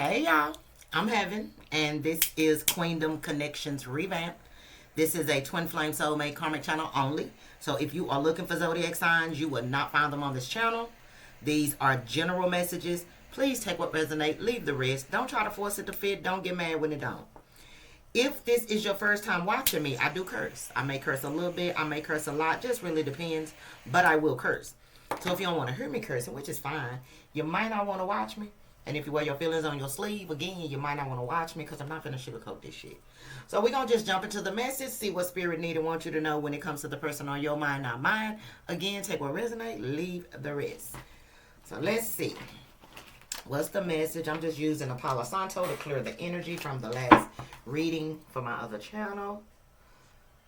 Hey y'all, I'm Heaven, and this is Queendom Connections Revamp. This is a twin flame soulmate karmic channel only. So if you are looking for zodiac signs, you will not find them on this channel. These are general messages. Please take what resonates, leave the rest. Don't try to force it to fit. Don't get mad when it don't. If this is your first time watching me, I do curse. I may curse a little bit. I may curse a lot. Just really depends. But I will curse. So if you don't want to hear me cursing, which is fine, you might not want to watch me. And if you wear your feelings on your sleeve, again, you might not want to watch me because I'm not going to sugarcoat this shit. So we're going to just jump into the message, see what spirit need and want you to know when it comes to the person on your mind, not mine. Again, take what resonates, leave the rest. So let's see. What's the message? I'm just using a Palo Santo to clear the energy from the last reading for my other channel.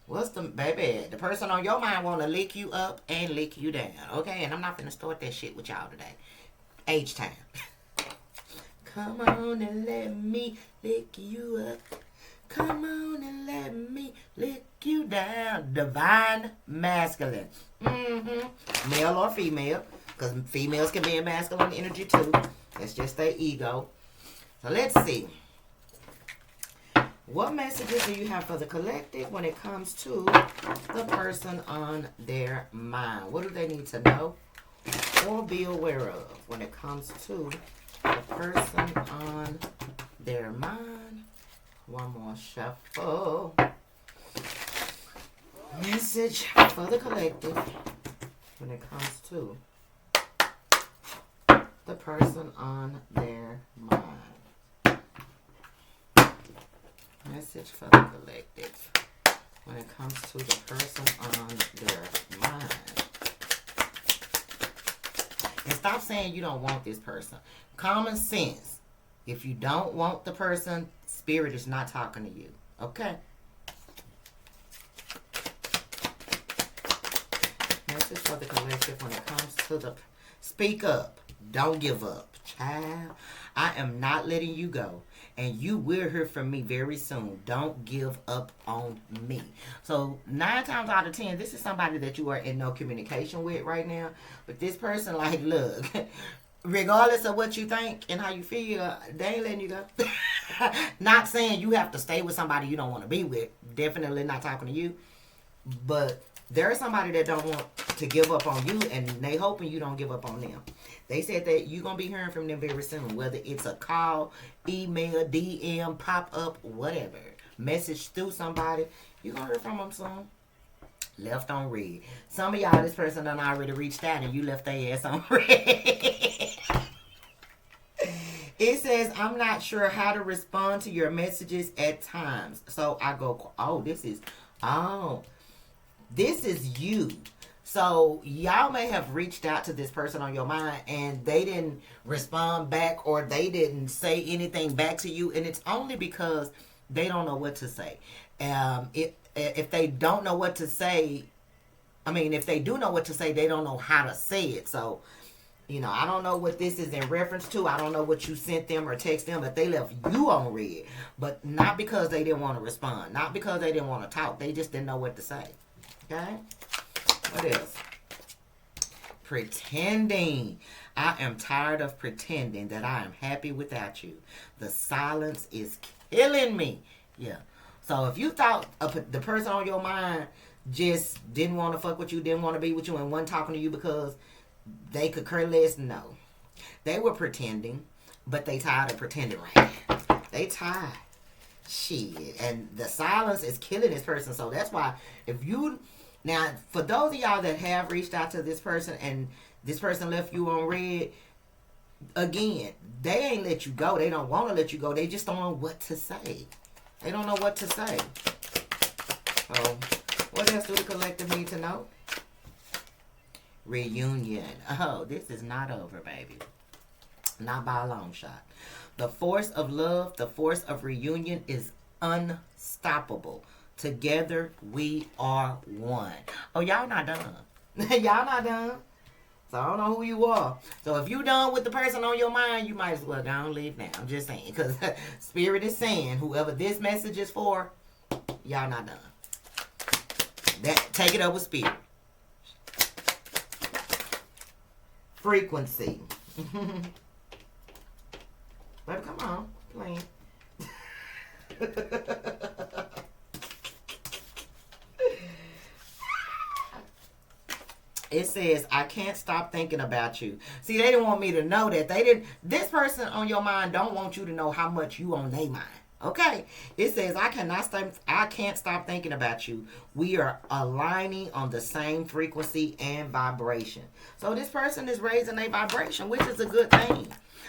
What's the, baby, the person on your mind want to lick you up and lick you down. Okay, and I'm not going to start that shit with y'all today. Age time. Come on and let me lick you up. Come on and let me lick you down. Divine masculine. Male or female. Because females can be in masculine energy too. That's just their ego. So let's see. What messages do you have for the collective when it comes to the person on their mind? What do they need to know or be aware of when it comes to the person on their mind? One more shuffle. Message for the collective when it comes to the person on their mind. Message for the collective when it comes to the person on their mind. And stop saying you don't want this person. Common sense. If you don't want the person, spirit is not talking to you. Okay? Message for the collective when it comes to the... Speak up. Don't give up. Child, I am not letting you go. And you will hear from me very soon. Don't give up on me. So 9 times out of 10, this is somebody that you are in no communication with right now. But this person, like, look, regardless of what you think and how you feel, they ain't letting you go. Not saying you have to stay with somebody you don't want to be with. Definitely not talking to you. But there's somebody that don't want to give up on you, and they hoping you don't give up on them. They said that you're going to be hearing from them very soon, whether it's a call, email, DM, pop-up, whatever. Message through somebody. You're going to hear from them soon. Left on read. Some of y'all, this person done already reached out and you left their ass on read. It says, I'm not sure how to respond to your messages at times. So I go, this is you. So y'all may have reached out to this person on your mind and they didn't respond back or they didn't say anything back to you. And it's only because they don't know what to say. If they don't know what to say, if they do know what to say, they don't know how to say it. So, I don't know what this is in reference to. I don't know what you sent them or text them, but they left you on read. But not because they didn't want to respond. Not because they didn't want to talk. They just didn't know what to say. Okay? What else? Pretending. I am tired of pretending that I am happy without you. The silence is killing me. Yeah. So if you thought the person on your mind just didn't want to fuck with you, didn't want to be with you, and wasn't talking to you because they could care less, no. They were pretending, but they tired of pretending right now. They tired. Shit. And the silence is killing this person. So that's why now, for those of y'all that have reached out to this person and this person left you on read, again, they ain't let you go. They don't want to let you go. They just don't know what to say. They don't know what to say. So, what else do the collective need to know? Reunion. Oh, this is not over, baby. Not by a long shot. The force of love, the force of reunion is unstoppable. Together, we are one. Oh, y'all not done. Y'all not done. So, I don't know who you are. So, if you done with the person on your mind, you might as well go and leave now. I'm just saying. Because Spirit is saying, whoever this message is for, y'all not done. Take it up with Spirit. Frequency. Baby, come on. It says, I can't stop thinking about you. See, they didn't want me to know that. They didn't. This person on your mind don't want you to know how much you on their mind. Okay? It says, I can't stop thinking about you. We are aligning on the same frequency and vibration. So this person is raising a vibration, which is a good thing.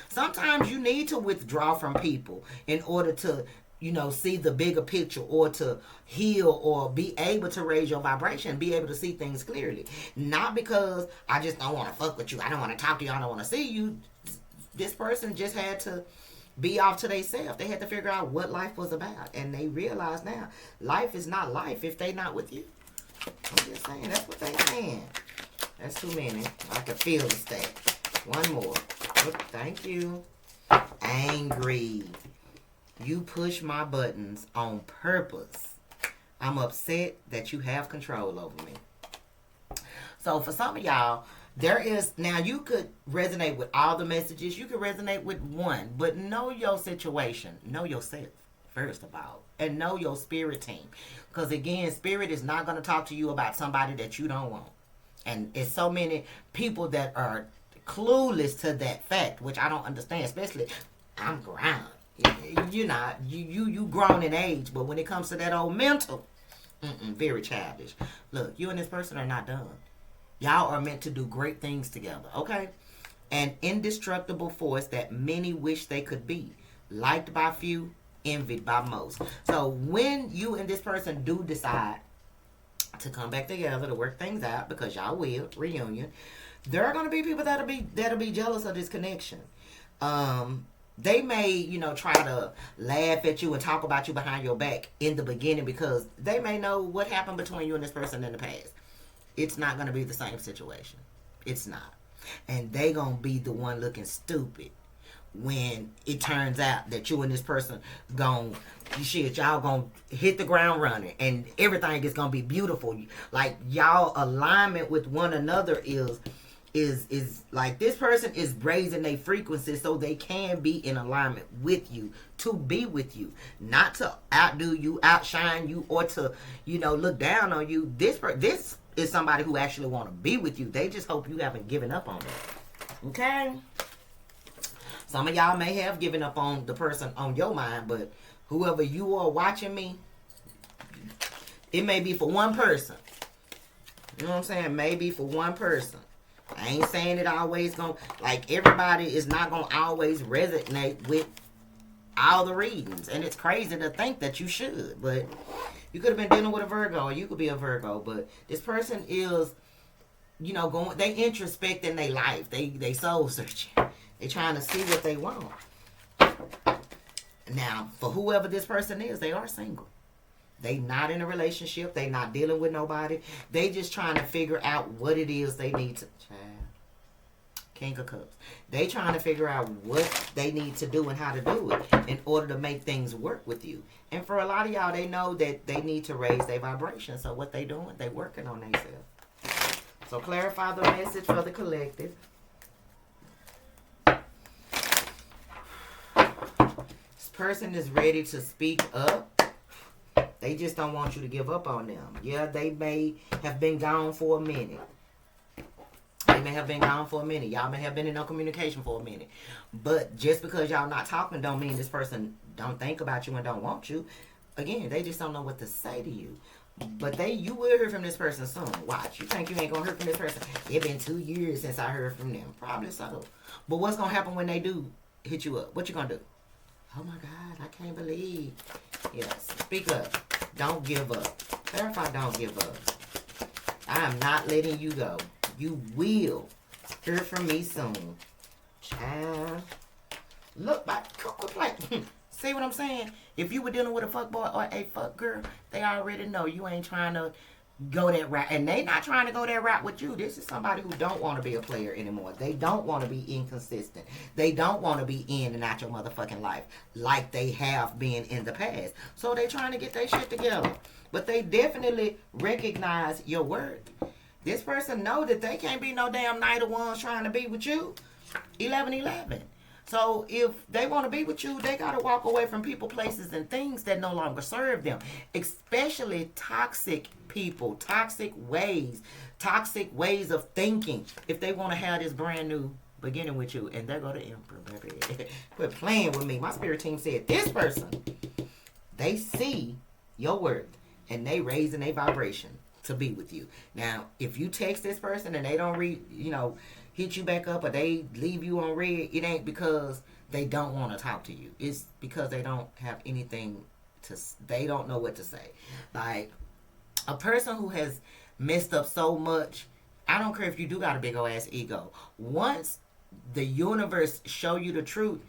Sometimes you need to withdraw from people in order to, see the bigger picture, or to heal, or be able to raise your vibration, be able to see things clearly. Not because I just don't want to fuck with you, I don't want to talk to you, I don't want to see you. This person just had to be off to themselves. They had to figure out what life was about, and they realize now life is not life if they not with you. I'm just saying, that's what they saying. That's too many. I can feel the stack. One more. Thank you. Angry. You push my buttons on purpose. I'm upset that you have control over me. So for some of y'all, there is, now you could resonate with all the messages. You could resonate with one, but know your situation. Know yourself, first of all. And know your spirit team. Because again, spirit is not going to talk to you about somebody that you don't want. And it's so many people that are clueless to that fact, which I don't understand. Especially, I'm grown. You're not. You grown in age, but when it comes to that old mental, very childish. Look, you and this person are not done. Y'all are meant to do great things together, okay? An indestructible force that many wish they could be. Liked by few, envied by most. So when you and this person do decide to come back together to work things out, because y'all will, reunion, there are going to be people that'll be jealous of this connection. They may, try to laugh at you and talk about you behind your back in the beginning, because they may know what happened between you and this person in the past. It's not going to be the same situation. It's not. And they going to be the one looking stupid when it turns out that you and this person y'all going to hit the ground running and everything is going to be beautiful. Like, y'all alignment with one another is like, this person is raising their frequency so they can be in alignment with you, to be with you, not to outdo you, outshine you, or to, look down on you. This is somebody who actually want to be with you. They just hope you haven't given up on them. Okay? Some of y'all may have given up on the person on your mind, but whoever you are watching me, it may be for one person. You know what I'm saying? Maybe for one person. I ain't saying it always gonna, like, everybody is not gonna always resonate with all the readings. And it's crazy to think that you should, but you could have been dealing with a Virgo, or you could be a Virgo, but this person is, they introspecting their life. They soul searching. They trying to see what they want. Now, for whoever this person is, they are single. They not in a relationship. They not dealing with nobody. They just trying to figure out what it is they need to. King of Cups. They trying to figure out what they need to do and how to do it in order to make things work with you. And for a lot of y'all, they know that they need to raise their vibration. So what they doing? They working on themselves. So clarify the message for the collective. This person is ready to speak up. They just don't want you to give up on them. Yeah, they may have been gone for a minute. They may have been gone for a minute. Y'all may have been in no communication for a minute. But just because y'all not talking don't mean this person don't think about you and don't want you. Again, they just don't know what to say to you. But you will hear from this person soon. Watch. You think you ain't going to hear from this person? It's been 2 years since I heard from them. Probably so. But what's going to happen when they do hit you up? What you going to do? Oh my God, I can't believe. Yes, speak up. Don't give up. Clarify, don't give up. I am not letting you go. You will hear from me soon. Child. Look, see what I'm saying? If you were dealing with a fuck boy or a fuck girl, they already know you ain't trying to go that route. And they not trying to go that route with you. This is somebody who don't want to be a player anymore. They don't want to be inconsistent. They don't want to be in and out your motherfucking life like they have been in the past. So they trying to get their shit together. But they definitely recognize your worth. This person know that they can't be no damn Knight of Wands trying to be with you. 11-11. So if they want to be with you, they got to walk away from people, places, and things that no longer serve them. Especially toxic people, toxic ways of thinking. If they want to have this brand new beginning with you, and there go the Emperor, baby. Quit playing with me. My spirit team said this person, they see your worth and they raising their vibration to be with you. Now, if you text this person and they don't hit you back up, or they leave you on red, it ain't because they don't want to talk to you. It's because they don't have anything they don't know what to say. Like, a person who has messed up so much, I don't care if you do got a big old ass ego. Once the universe show you the truth,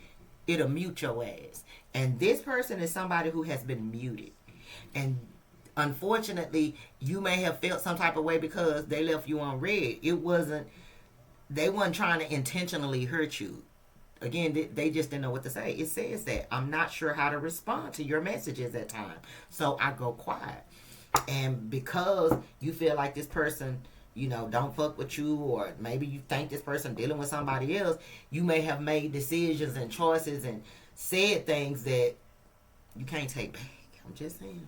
it'll mute your ass. And this person is somebody who has been muted. And unfortunately, you may have felt some type of way because they left you on red. They wasn't trying to intentionally hurt you. Again, they just didn't know what to say. It says that I'm not sure how to respond to your messages at times, so I go quiet. And because you feel like this person, don't fuck with you, or maybe you think this person dealing with somebody else, you may have made decisions and choices and said things that you can't take back. I'm just saying.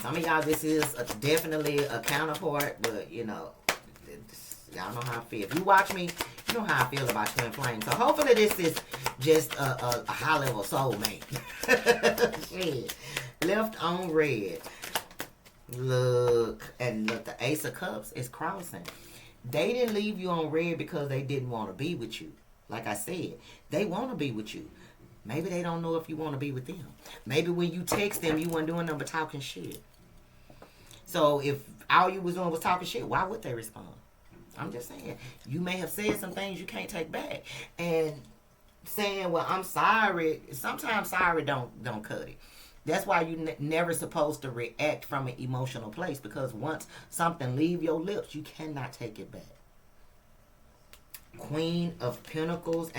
Some of y'all, this is definitely a counterpart, but y'all know how I feel. If you watch me, you know how I feel about twin flames. So hopefully this is just a high level soulmate. Shit. Left on red. Look, the Ace of Cups is crossing. They didn't leave you on red because they didn't want to be with you. Like I said, they want to be with you. Maybe they don't know if you want to be with them. Maybe when you text them, you weren't doing nothing but talking shit. So if all you was doing was talking shit, why would they respond? I'm just saying. You may have said some things you can't take back. And saying, well, I'm sorry. Sometimes sorry don't cut it. That's why you never supposed to react from an emotional place. Because once something leave your lips, you cannot take it back. Queen of Pentacles.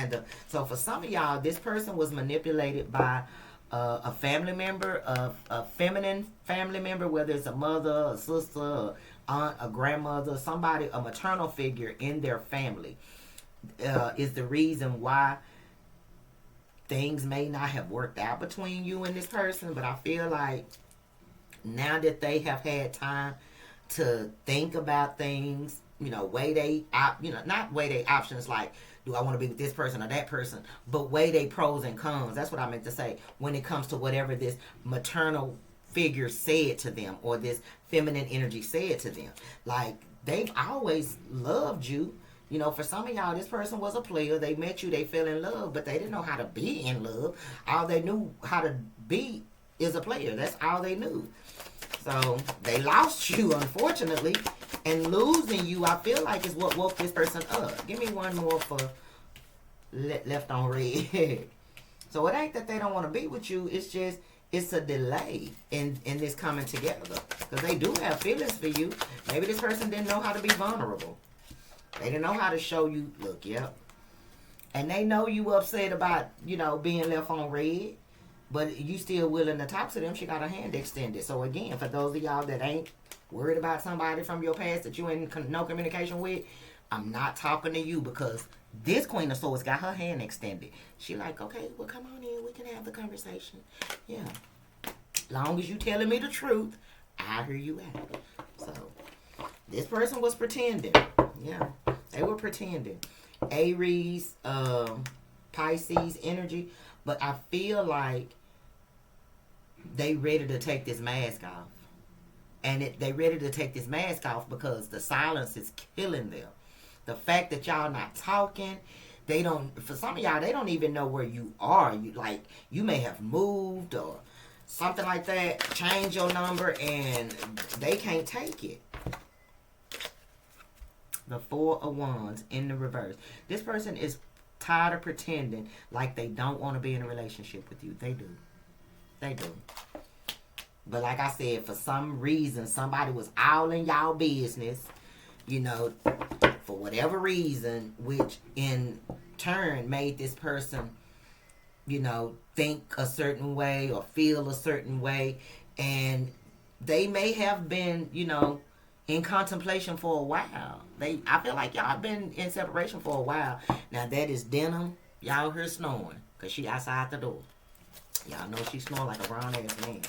So for some of y'all, this person was manipulated by a family member, a feminine family member, whether it's a mother, a sister, a aunt, a grandmother, somebody, a maternal figure in their family, is the reason why things may not have worked out between you and this person. But I feel like now that they have had time to think about things, not weigh their options like, do I want to be with this person or that person, but weigh their pros and cons. That's what I meant to say when it comes to whatever this maternal figure said to them, or this feminine energy said to them. Like, they've always loved you. For some of y'all, this person was a player. They met you, they fell in love, but they didn't know how to be in love. All they knew how to be is a player. That's all they knew. So they lost you, unfortunately. And losing you, I feel like, is what woke this person up. Give me one more for left on red. So it ain't that they don't want to be with you. It's just, it's a delay in this coming together. Because they do have feelings for you. Maybe this person didn't know how to be vulnerable. They didn't know how to show you, look, yep. And they know you upset about, being left on red. But you still willing to talk to them. She got her hand extended. So again, for those of y'all that ain't worried about somebody from your past that you ain't no communication with, I'm not talking to you, because this Queen of Swords got her hand extended. She like, okay, well, come on in. We can have the conversation. Yeah. Long as you telling me the truth, I hear you out. So this person was pretending. Yeah. They were pretending. Aries, Pisces energy. But I feel like they ready to take this mask off. And they ready to take this mask off because the silence is killing them. The fact that y'all not talking, for some of y'all, they don't even know where you are. You may have moved or something like that, change your number, and they can't take it. The Four of Wands in the reverse. This person is tired of pretending like they don't want to be in a relationship with you. They do. They do. But like I said, for some reason, somebody was all in y'all business, for whatever reason, which in turn made this person, think a certain way or feel a certain way. And they may have been, in contemplation for a while. I feel like y'all been in separation for a while. Now that is denim. Y'all hear snoring, because she outside the door. Y'all know she snoring like a grown-ass man.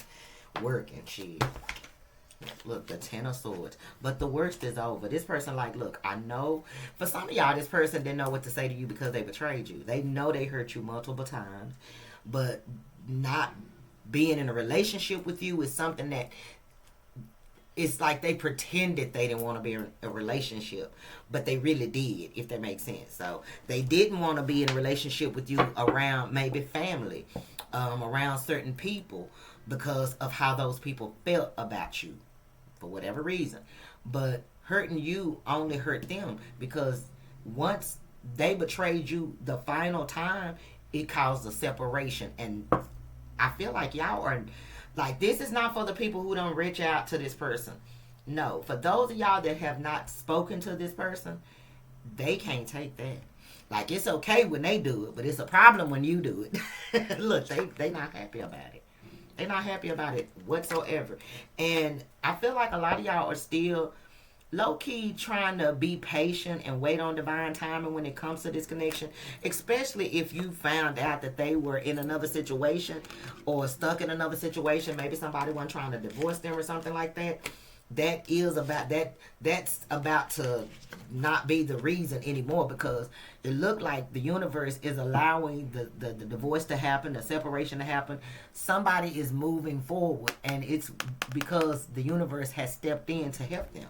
Working, she. Look, the 10 of swords. But the worst is over. This person like, look, I know. For some of y'all, this person didn't know what to say to you because they betrayed you. They know they hurt you multiple times. But not being in a relationship with you is something that it's like they pretended they didn't want to be in a relationship, but they really did, if that makes sense. So they didn't want to be in a relationship with you around maybe family, around certain people, because of how those people felt about you, for whatever reason. But hurting you only hurt them, because once they betrayed you the final time, it caused a separation. And I feel like y'all are like, this is not for the people who don't reach out to this person. No, for those of y'all that have not spoken to this person, they can't take that. Like, it's okay when they do it, but it's a problem when you do it. Look, they not happy about it. They're not happy about it whatsoever. And I feel like a lot of y'all are still low-key trying to be patient and wait on divine timing when it comes to this connection, especially if you found out that they were in another situation or stuck in another situation. Maybe somebody wasn't trying to divorce them or something like that. That's about to not be the reason anymore, because it looked like the universe is allowing the divorce to happen, the separation to happen. Somebody is moving forward, and it's because the universe has stepped in to help them.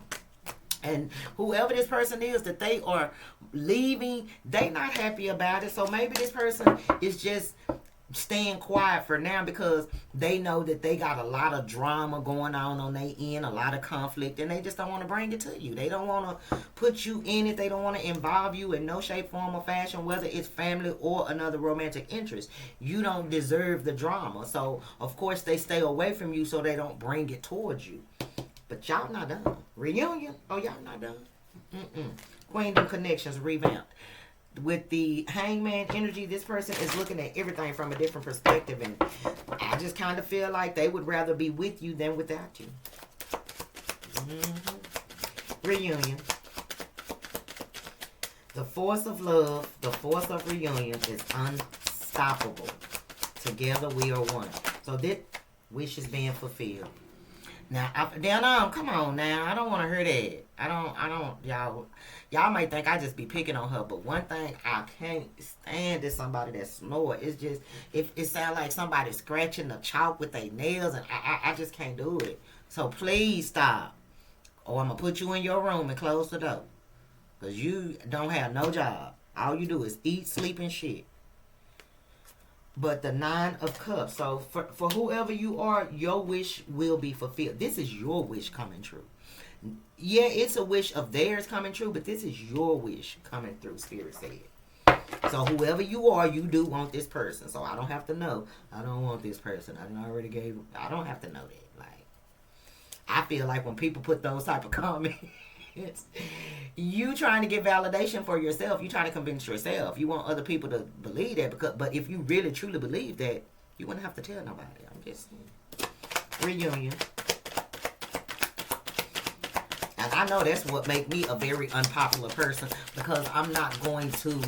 And whoever this person is that they are leaving, they not happy about it. So maybe this person is just staying quiet for now, because they know that they got a lot of drama going on their end, a lot of conflict, and they just don't want to bring it to you. They don't want to put you in it. They don't want to involve you in no shape, form, or fashion, whether it's family or another romantic interest. You don't deserve the drama. So, of course, they stay away from you so they don't bring it towards you. But y'all not done. Reunion? Oh, y'all not done. Queendom Connections revamped. With the Hangman energy, this person is looking at everything from a different perspective, and I just kind of feel like they would rather be with you than without you. Reunion. The force of love, the force of reunion is unstoppable. Together we are one. So this wish is being fulfilled. Now, come on now. I don't want to hear that. I don't, y'all might think I just be picking on her, but one thing I can't stand is somebody that snore. It's just, it sounds like somebody scratching the chalk with their nails, and I just can't do it. So please stop, or I'm going to put you in your room and close the door, because you don't have no job. All you do is eat, sleep, and shit. But the 9 of Cups. So for whoever you are, your wish will be fulfilled. This is your wish coming true. Yeah, it's a wish of theirs coming true, but this is your wish coming through, Spirit said. So whoever you are, you do want this person. So I don't have to know. I don't want this person. I don't have to know that. Like, I feel like when people put those type of comments, you trying to get validation for yourself. You trying to convince yourself. You want other people to believe that, but if you really truly believe that, you wouldn't have to tell nobody. I'm just saying. Reunion. And I know that's what make me a very unpopular person, because I'm not going to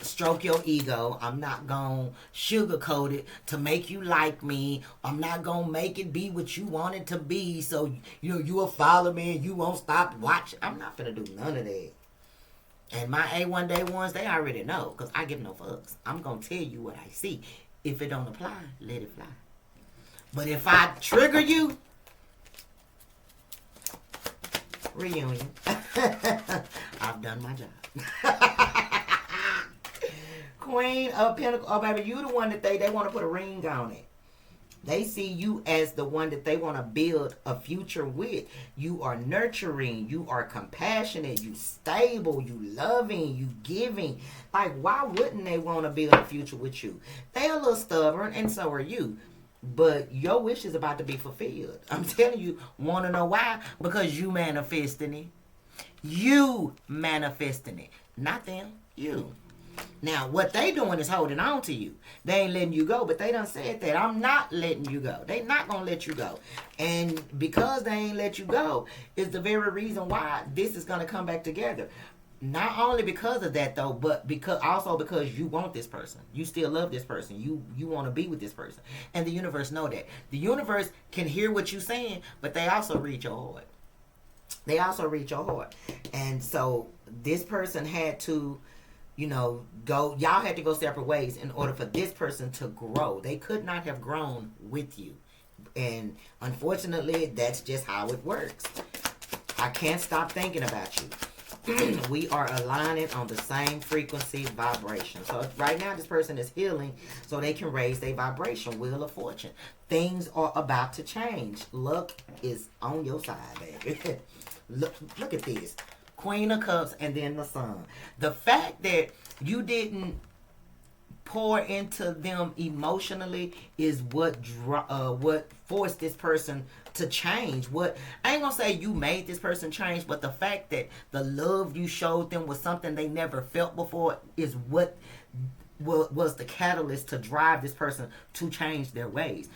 stroke your ego. I'm not going to sugarcoat it to make you like me. I'm not going to make it be what you want it to be, so you will follow me and you won't stop watching. I'm not going to do none of that. And my A1 day ones, they already know, because I give no fucks. I'm going to tell you what I see. If it don't apply, let it fly. But if I trigger you, reunion. I've done my job. Queen of Pentacles. Oh, baby, you the one that they want to put a ring on it. They see you as the one that they want to build a future with. You are nurturing. You are compassionate. You stable. You loving. You giving. Like, why wouldn't they want to build a future with you? They're a little stubborn, and so are you. But your wish is about to be fulfilled. I'm telling you. Want to know why? Because you manifesting it. You manifesting it. Not them. You. Now, what they doing is holding on to you. They ain't letting you go, but they done said that. I'm not letting you go. They not going to let you go. And because they ain't let you go is the very reason why this is going to come back together. Not only because of that though, but because you want this person. You still love this person. You want to be with this person. And the universe know that. The universe can hear what you're saying, but they also read your heart. They also read your heart. And so this person had to, y'all had to go separate ways in order for this person to grow. They could not have grown with you. And unfortunately, that's just how it works. I can't stop thinking about you. We are aligning on the same frequency vibration. So right now this person is healing so they can raise their vibration. Wheel of Fortune. Things are about to change. Luck is on your side, baby. Look at this. Queen of Cups and then the Sun. The fact that you didn't pour into them emotionally is what forced this person to change. I ain't gonna say you made this person change, but the fact that the love you showed them was something they never felt before is what was the catalyst to drive this person to change their ways.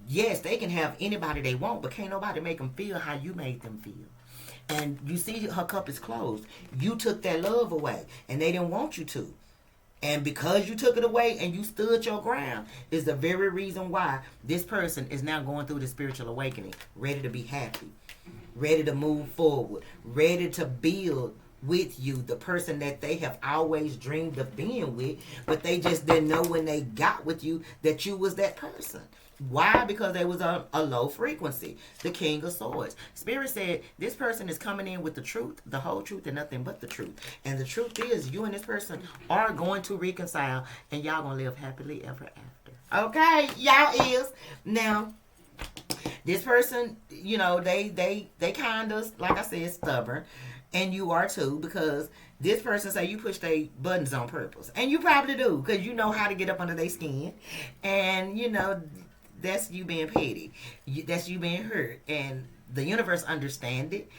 Yes, they can have anybody they want, but can't nobody make them feel how you made them feel. And you see her cup is closed. You took that love away, and they didn't want you to. And because you took it away and you stood your ground is the very reason why this person is now going through the spiritual awakening, ready to be happy, ready to move forward, ready to build with you the person that they have always dreamed of being with, but they just didn't know when they got with you that you was that person. Why? Because they was a low frequency. The King of Swords. Spirit said this person is coming in with the truth, the whole truth, and nothing but the truth. And the truth is you and this person are going to reconcile, and y'all going to live happily ever after. Okay? Y'all is. Now, this person, they kind of, like I said, stubborn. And you are too, because this person say you push their buttons on purpose. And you probably do, because you know how to get up under their skin. And, that's you being petty. That's you being hurt. And the universe understand it.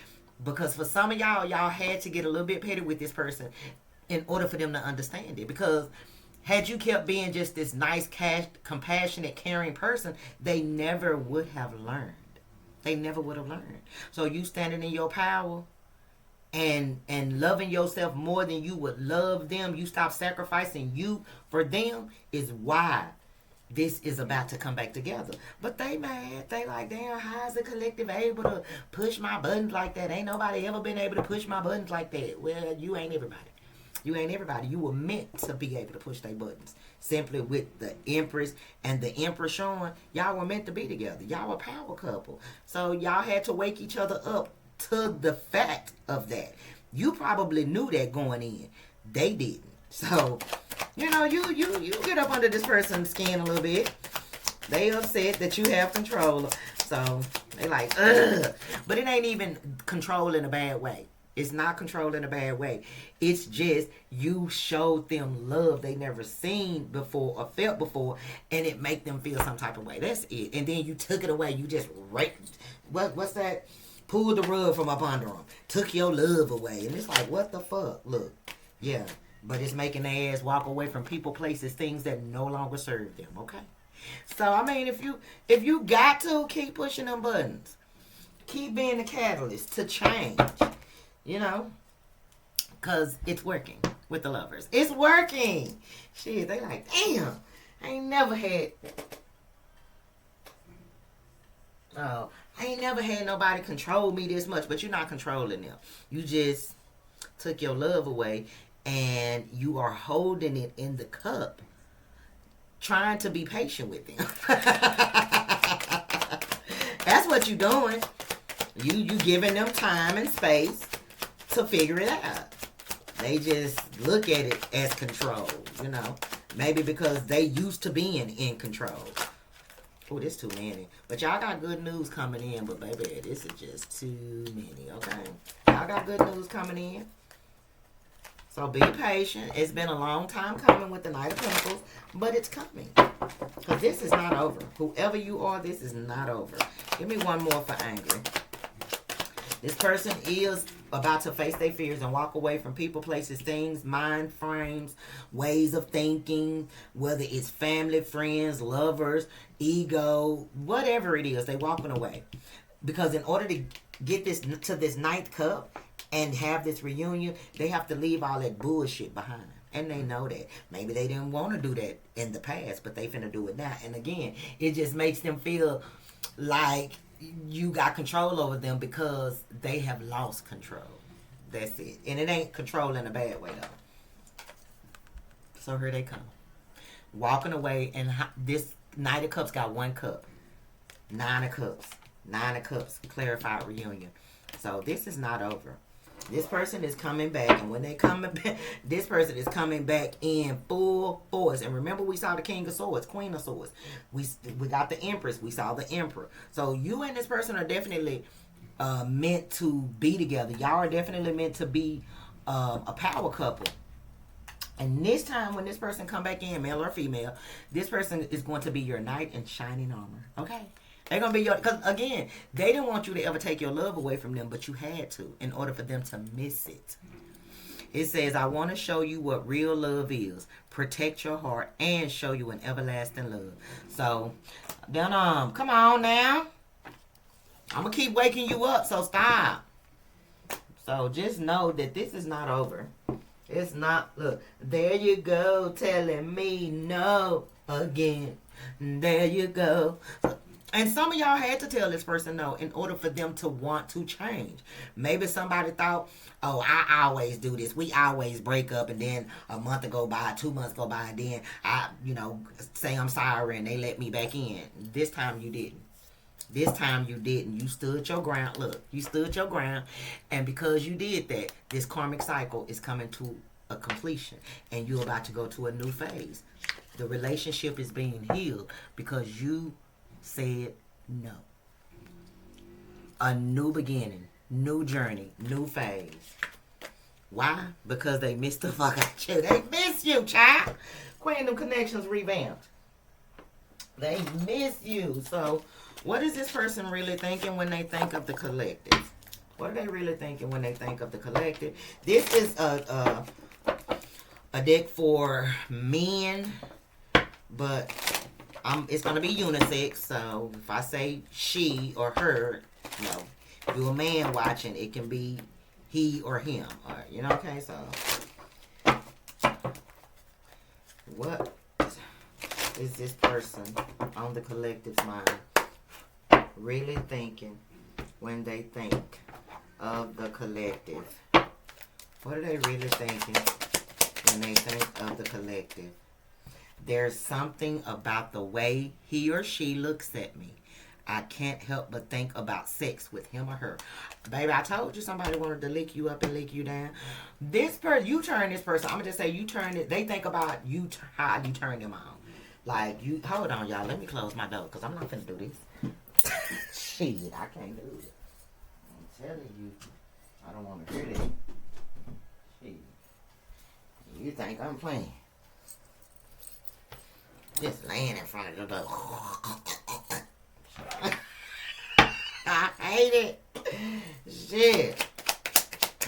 Because for some of y'all had to get a little bit petty with this person in order for them to understand it. Because had you kept being just this nice, compassionate, caring person, they never would have learned. They never would have learned. So you standing in your power and loving yourself more than you would love them, you stop sacrificing you for them, is why this is about to come back together. But they mad. They like, damn, how is the collective able to push my buttons like that? Ain't nobody ever been able to push my buttons like that. Well, you ain't everybody. You ain't everybody. You were meant to be able to push their buttons. Simply with the Empress and the Emperor showing, y'all were meant to be together. Y'all were a power couple. So y'all had to wake each other up to the fact of that. You probably knew that going in. They didn't. So, you get up under this person's skin a little bit. They upset that you have control. So, they like, ugh. But it ain't even control in a bad way. It's not control in a bad way. It's just you showed them love they never seen before or felt before, and it make them feel some type of way. That's it. And then you took it away. You just what's that? Pulled the rug from up under them. Took your love away. And it's like, what the fuck? Look. Yeah. But it's making their ass walk away from people, places, things that no longer serve them. Okay? So, I mean, if you got to keep pushing them buttons, keep being the catalyst to change. Because it's working with the lovers. It's working. Shit, they like, damn. I ain't never had nobody control me this much, but you're not controlling them. You just took your love away and you are holding it in the cup, trying to be patient with them. That's what you're doing. You giving them time and space to figure it out. They just look at it as control, Maybe because they used to being in control. Oh, this too many. But y'all got good news coming in. But baby, this is just too many, okay? Y'all got good news coming in. So be patient. It's been a long time coming with the Knight of Pentacles. But it's coming. Because this is not over. Whoever you are, this is not over. Give me one more for angry. This person is about to face their fears and walk away from people, places, things, mind frames, ways of thinking, whether it's family, friends, lovers, ego, whatever it is, they walking away. Because in order to get this to this ninth cup, and have this reunion, they have to leave all that bullshit behind. And they know that. Maybe they didn't want to do that in the past, but they finna do it now. And again, it just makes them feel like you got control over them because they have lost control. That's it. And it ain't control in a bad way, though. So here they come. Walking away, and this Knight of Cups got one cup. Nine of Cups. Nine of Cups. Clarified reunion. So this is not over. This person is coming back, and when they coming back, this person is coming back in full force. And remember, we saw the King of Swords, Queen of Swords. We got the Empress. We saw the Emperor. So you and this person are definitely meant to be together. Y'all are definitely meant to be a power couple. And this time, when this person come back in, male or female, this person is going to be your knight in shining armor. Okay? They're going to be your... Because, again, they didn't want you to ever take your love away from them, but you had to in order for them to miss it. It says, I want to show you what real love is. Protect your heart and show you an everlasting love. So, then, come on now. I'm going to keep waking you up, so stop. So, just know that this is not over. It's not... Look, there you go telling me no again. There you go. And some of y'all had to tell this person no in order for them to want to change. Maybe somebody thought, oh, I always do this. We always break up, and then a month go by, 2 months go by, and then I, say I'm sorry and they let me back in. This time you didn't. This time you didn't. You stood your ground. Look, you stood your ground. And because you did that, this karmic cycle is coming to a completion. And you're about to go to a new phase. The relationship is being healed because you said no. A new beginning, new journey, new phase. Why? Because they missed the fuck out you. They miss you, child. Quantum Connections revamped. They miss you. So, what is this person really thinking when they think of the collective? What are they really thinking when they think of the collective? This is a deck for men, but it's going to be unisex, so if I say she or her, if you're a man watching, it can be he or him. Or, okay, so what is this person on the collective's mind really thinking when they think of the collective? What are they really thinking when they think of the collective? There's something about the way he or she looks at me. I can't help but think about sex with him or her. Baby, I told you somebody wanted to lick you up and lick you down. This person, you turn this person, I'm going to just say you turn it. They think about you, how you turn them on. Like, you, hold on, y'all. Let me close my door because I'm not going to do this. Shit, I can't do it. I'm telling you, I don't want to hear that. Shit. You think I'm playing? Just laying in front of the door. I hate it. Shit.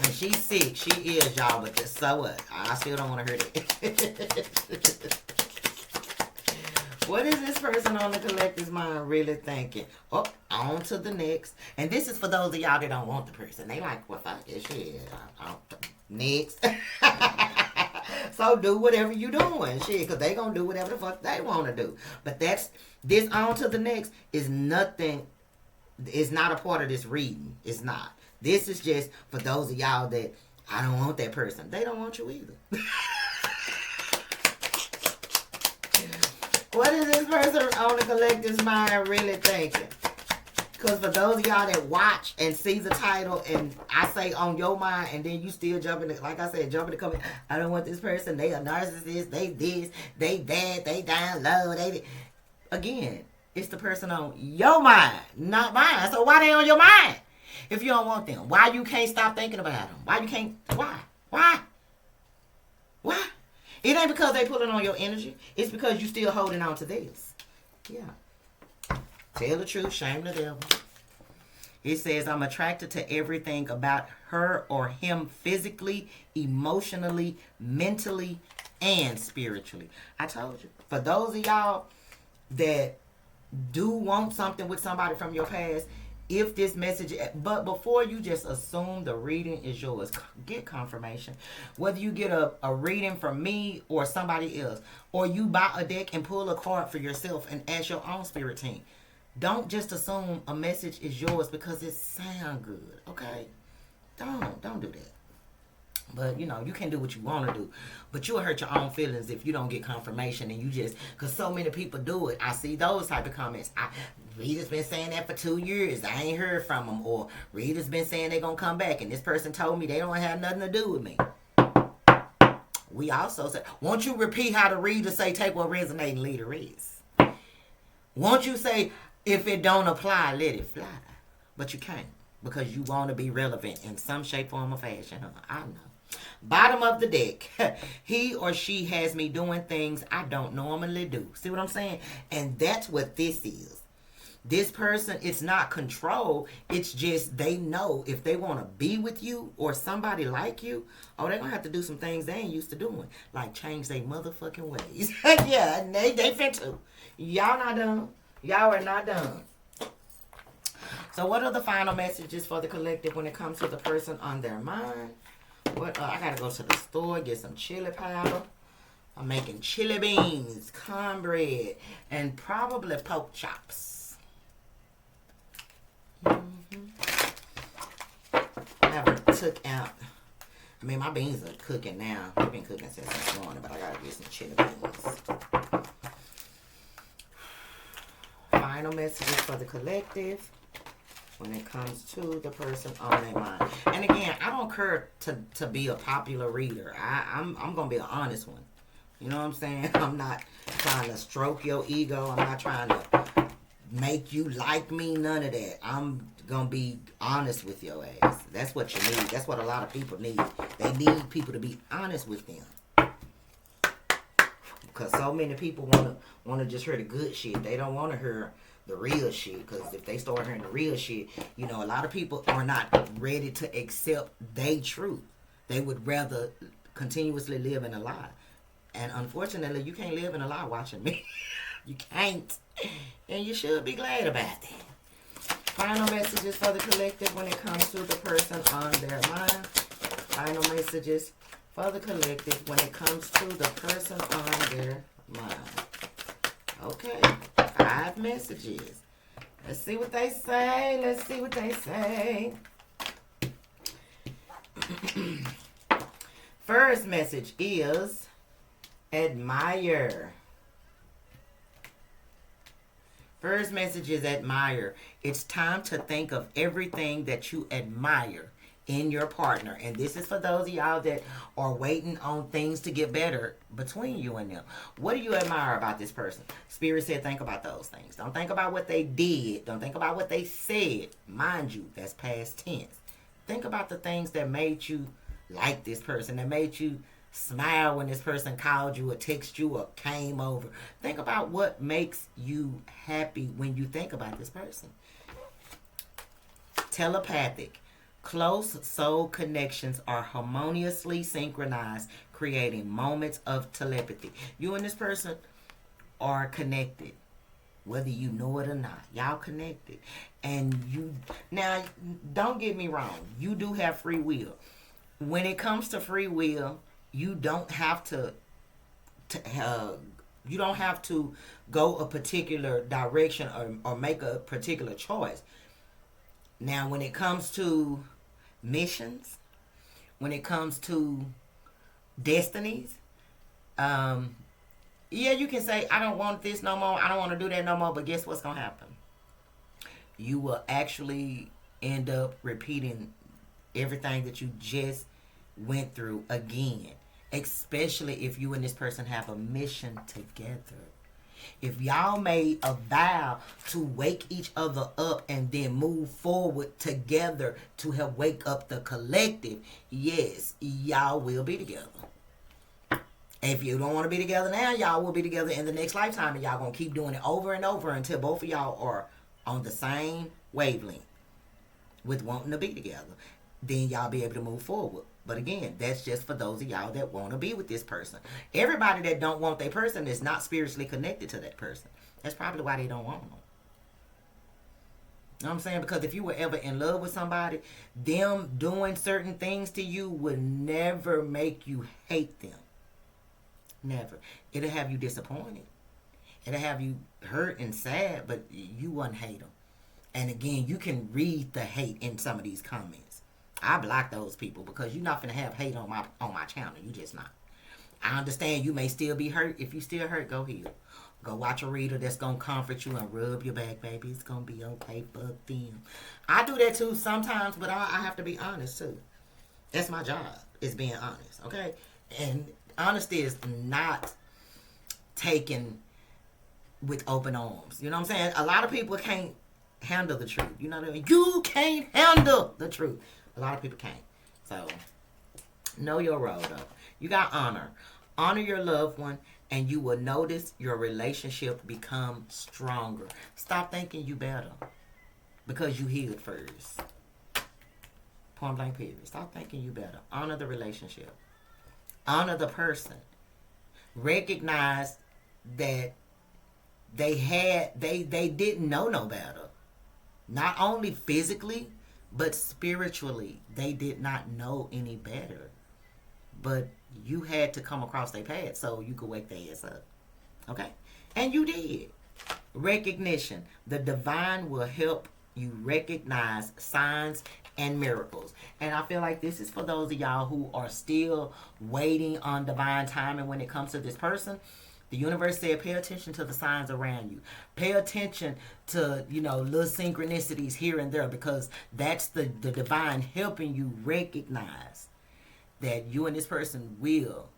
And she's sick. She is, y'all. But so what? I still don't want to hear it. What is this person on the collective's mind really thinking? Oh, on to the next. And this is for those of y'all that don't want the person. They like, well, fuck this shit. Next. So do whatever you doing, shit, because they gonna do whatever the fuck they want to do. But this on to the next is nothing. It's not a part of this reading. It's not. This is just for those of y'all that I don't want that person. They don't want you either. What is this person on the collective's mind really thinking? Because for those of y'all that watch and see the title and I say on your mind and then you still jumping, like I said, jumping to come in, I don't want this person, they a narcissist, they this, they that, they down low, they... Again, it's the person on your mind, not mine. So why they on your mind if you don't want them? Why you can't stop thinking about them? Why you can't... Why? It ain't because they pulling on your energy. It's because you still holding on to this. Yeah. Tell the truth, shame the devil. It says, I'm attracted to everything about her or him physically, emotionally, mentally, and spiritually. I told you. For those of y'all that do want something with somebody from your past, if this message, but before you just assume the reading is yours, get confirmation. Whether you get a reading from me or somebody else, or you buy a deck and pull a card for yourself and ask your own spirit team. Don't just assume a message is yours because it sounds good, okay? Don't do that. But, you know, you can do what you want to do. But you'll hurt your own feelings if you don't get confirmation and you just... Because so many people do it. I see those type of comments. Reader's been saying that for 2 years. I ain't heard from them. Or Reader's been saying they're going to come back. And this person told me they don't have nothing to do with me. We also said, won't you repeat how the reader say, take what resonates and leave the rest? Won't you say, if it don't apply, let it fly? But you can't. Because you want to be relevant in some shape, form, or fashion. I know. Bottom of the deck. He or she has me doing things I don't normally do. See what I'm saying? And that's what this is. This person, it's not control. It's just they know if they want to be with you or somebody like you, oh, they're going to have to do some things they ain't used to doing. Like change their motherfucking ways. Yeah, and they fit to. Y'all not done. Y'all are not done. So what are the final messages for the collective when it comes to the person on their mind? What? I gotta go to the store, get some chili powder. I'm making chili beans, cornbread, and probably pork chops. I haven't took out. I mean, my beans are cooking now. They've been cooking since this morning, but I gotta get some chili beans. Final messages for the collective when it comes to the person on their mind. And again, I don't care to be a popular reader. I'm going to be an honest one. You know what I'm saying? I'm not trying to stroke your ego. I'm not trying to make you like me. None of that. I'm going to be honest with your ass. That's what you need. That's what a lot of people need. They need people to be honest with them. Because so many people want to just hear the good shit. They don't want to hear the real shit, because if they start hearing the real shit, you know, a lot of people are not ready to accept their truth. They would rather continuously live in a lie. And unfortunately, you can't live in a lie watching me. You can't. And you should be glad about that. Final messages for the collective when it comes to the person on their mind. Final messages for the collective when it comes to the person on their mind. Okay. 5 messages. Let's see what they say. Let's see what they say. First message is admire. First message is admire. It's time to think of everything that you admire in your partner. And this is for those of y'all that are waiting on things to get better between you and them. What do you admire about this person? Spirit said think about those things. Don't think about what they did. Don't think about what they said. Mind you, that's past tense. Think about the things that made you like this person, that made you smile when this person called you or texted you or came over. Think about what makes you happy when you think about this person. Telepathic. Close soul connections are harmoniously synchronized, creating moments of telepathy. You and this person are connected, whether you know it or not. Y'all connected. And you, now, don't get me wrong. You do have free will. When it comes to free will, you don't have to go a particular direction or make a particular choice. Now, when it comes to missions, when it comes to destinies, yeah, you can say, I don't want this no more. I don't want to do that no more. But guess what's going to happen? You will actually end up repeating everything that you just went through again. Especially if you and this person have a mission together. If y'all made a vow to wake each other up and then move forward together to help wake up the collective, yes, y'all will be together. If you don't want to be together now, y'all will be together in the next lifetime, and y'all going to keep doing it over and over until both of y'all are on the same wavelength with wanting to be together. Then y'all be able to move forward. But again, that's just for those of y'all that want to be with this person. Everybody that don't want their person is not spiritually connected to that person. That's probably why they don't want them. You know what I'm saying? Because if you were ever in love with somebody, them doing certain things to you would never make you hate them. Never. It'll have you disappointed. It'll have you hurt and sad, but you wouldn't hate them. And again, you can read the hate in some of these comments. I block those people because you're not gonna have hate on my channel. You just not. I understand you may still be hurt. If you still hurt, go heal. Go watch a reader that's going to comfort you and rub your back, baby. It's going to be okay. Fuck them. I do that too sometimes, but I have to be honest too. That's my job, is being honest, okay? And honesty is not taken with open arms. You know what I'm saying? A lot of people can't handle the truth. You know what I mean? You can't handle the truth. A lot of people can't. So, know your role, though. You got honor. Honor your loved one, and you will notice your relationship become stronger. Stop thinking you better because you healed first. Point blank period. Stop thinking you better. Honor the relationship. Honor the person. Recognize that they didn't know no better. Not only physically, but spiritually. They did not know any better. But you had to come across their path so you could wake their ass up. Okay? And you did. Recognition. The divine will help you recognize signs and miracles. And I feel like this is for those of y'all who are still waiting on divine timing when it comes to this person. The universe said pay attention to the signs around you. Pay attention to, little synchronicities here and there, because that's the divine helping you recognize that you and this person will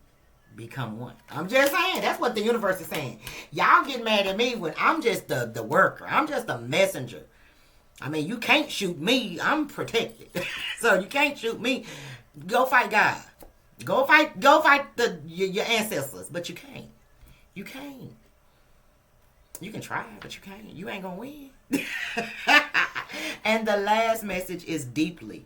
become one. I'm just saying. That's what the universe is saying. Y'all get mad at me when I'm just the worker. I'm just a messenger. I mean, you can't shoot me. I'm protected. So you can't shoot me. Go fight God. Go fight your ancestors. But you can't. You can't. You can try, but you can't. You ain't gonna win. And the last message is deeply.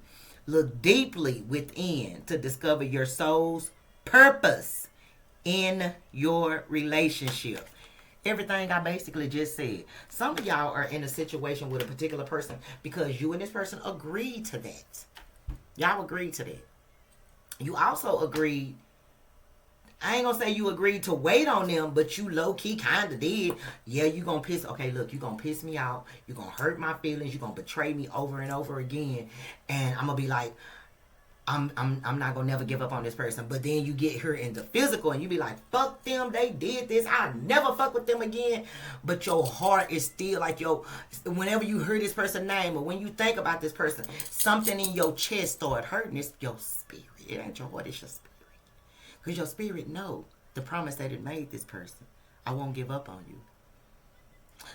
Look deeply within to discover your soul's purpose in your relationship. Everything I basically just said. Some of y'all are in a situation with a particular person because you and this person agreed to that. Y'all agreed to that. You also agreed, I ain't gonna say you agreed to wait on them, but you low-key kind of did. Yeah, you gonna piss, okay, look, you gonna piss me out. You gonna hurt my feelings. You gonna betray me over and over again. And I'm gonna be like, I'm not gonna never give up on this person. But then you get her into physical and you be like, fuck them, they did this, I'll never fuck with them again. But your heart is still like, whenever you hear this person's name or when you think about this person, something in your chest start hurting. It's your spirit. It ain't your heart, it's your spirit. Because your spirit know the promise that it made this person. I won't give up on you.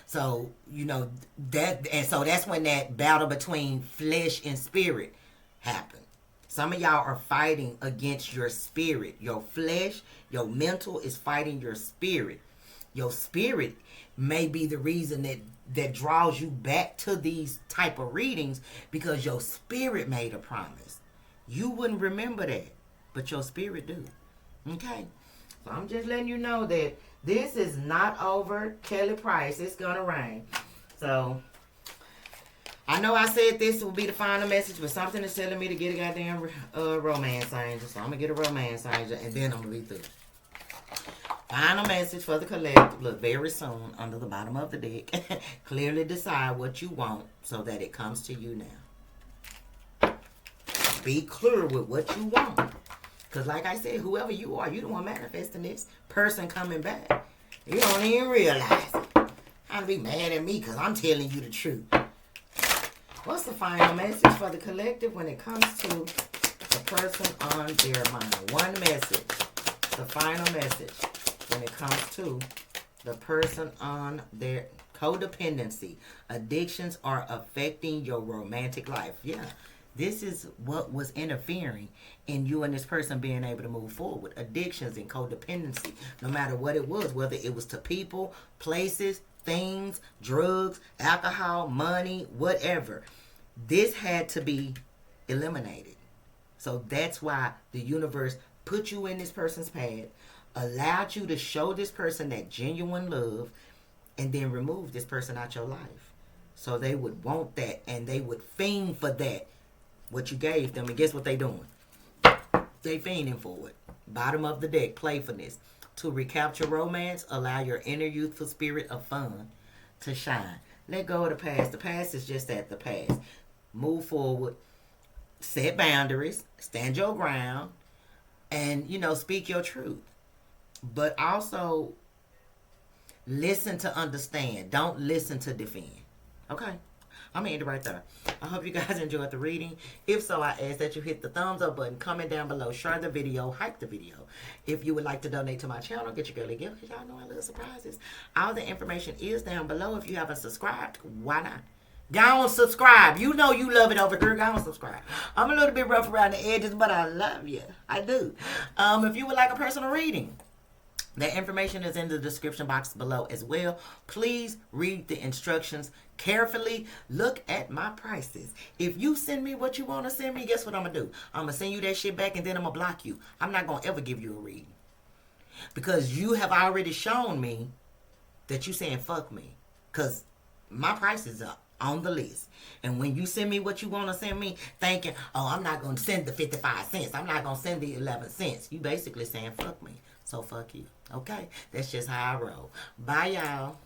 So, so that's when that battle between flesh and spirit happened. Some of y'all are fighting against your spirit. Your flesh, your mental is fighting your spirit. Your spirit may be the reason that draws you back to these type of readings because your spirit made a promise. You wouldn't remember that, but your spirit do. Okay? So I'm just letting you know that this is not over. Kelly Price, it's gonna rain. So I know I said this will be the final message, but something is telling me to get a goddamn romance angel. So I'm going to get a romance angel, and then I'm going to be through. Final message for the collective. Look, very soon, under the bottom of the deck. Clearly decide what you want so that it comes to you now. Be clear with what you want. Because like I said, whoever you are, you the one manifesting this person coming back. You don't even realize it. I'll be mad at me because I'm telling you the truth. What's the final message for the collective when it comes to the person on their mind? One message. The final message when it comes to the person on their codependency. Addictions are affecting your romantic life. Yeah. This is what was interfering in you and this person being able to move forward. Addictions and codependency. No matter what it was. Whether it was to people, places, things, drugs, alcohol, money, whatever. This had to be eliminated. So that's why the universe put you in this person's path, allowed you to show this person that genuine love, and then remove this person out your life. So they would want that and they would fiend for that, what you gave them. And guess what they doing? They fiending for it. Bottom of the deck, playfulness. To recapture romance, allow your inner youthful spirit of fun to shine. Let go of the past. The past is just that, the past. Move forward. Set boundaries. Stand your ground. And, speak your truth. But also, listen to understand. Don't listen to defend. Okay? I'm going to end it right there. I hope you guys enjoyed the reading. If so, I ask that you hit the thumbs up button, comment down below, share the video, hype the video. If you would like to donate to my channel, get your girly gift, because y'all know I love surprises. All the information is down below. If you haven't subscribed, why not? Go on, subscribe. You know you love it over here. Go on, subscribe. I'm a little bit rough around the edges, but I love you. I do. If you would like a personal reading, the information is in the description box below as well. Please read the instructions carefully. Look at my prices. If you send me what you want to send me, guess what I'm going to do? I'm going to send you that shit back and then I'm going to block you. I'm not going to ever give you a reading. Because you have already shown me that you saying fuck me. Because my prices are on the list. And when you send me what you want to send me, thinking, oh, I'm not going to send the 55 cents. I'm not going to send the 11 cents. You basically saying fuck me. So fuck you. Okay? That's just how I roll. Bye, y'all.